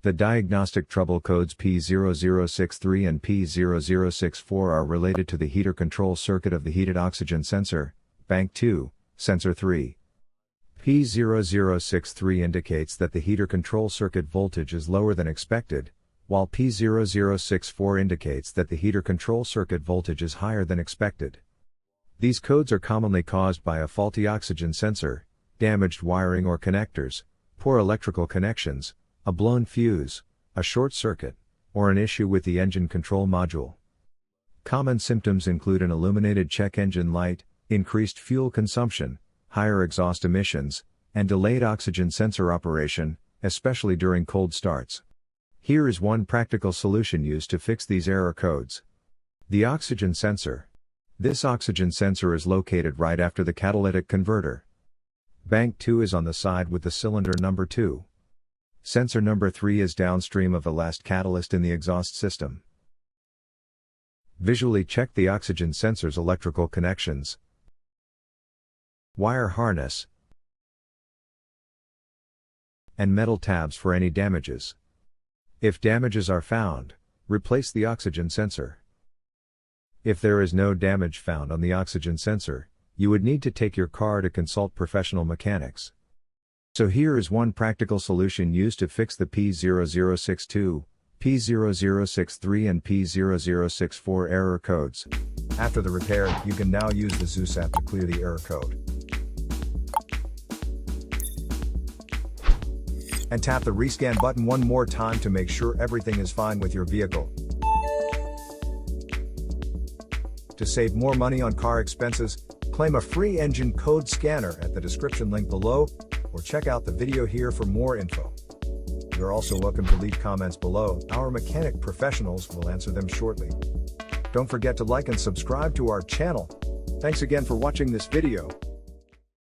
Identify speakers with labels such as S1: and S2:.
S1: The diagnostic trouble codes P0063 and P0064 are related to the heater control circuit of the heated oxygen sensor, Bank 2, Sensor 3. P0063 indicates that the heater control circuit voltage is lower than expected, while P0064 indicates that the heater control circuit voltage is higher than expected. These codes are commonly caused by a faulty oxygen sensor, damaged wiring or connectors, poor electrical connections, a blown fuse, a short circuit, or an issue with the engine control module. Common symptoms include an illuminated check engine light, increased fuel consumption, higher exhaust emissions, and delayed oxygen sensor operation, especially during cold starts. Here is one practical solution used to fix these error codes. The oxygen sensor. This oxygen sensor is located right after the catalytic converter. Bank 2 is on the side with the cylinder number 2. Sensor number 3 is downstream of the last catalyst in the exhaust system. Visually check the oxygen sensor's electrical connections, wire harness, and metal tabs for any damages. If damages are found, replace the oxygen sensor. If there is no damage found on the oxygen sensor, you would need to take your car to consult professional mechanics. So here is one practical solution used to fix the P0062, P0063 and P0064 error codes. After the repair, you can now use the Zeus app to clear the error code. And tap the rescan button one more time to make sure everything is fine with your vehicle. To save more money on car expenses, claim a free engine code scanner at the description link below, or check out the video here for more info. You're also welcome to leave comments below. Our mechanic professionals will answer them shortly. Don't forget to like and subscribe to our channel. Thanks again for watching this video.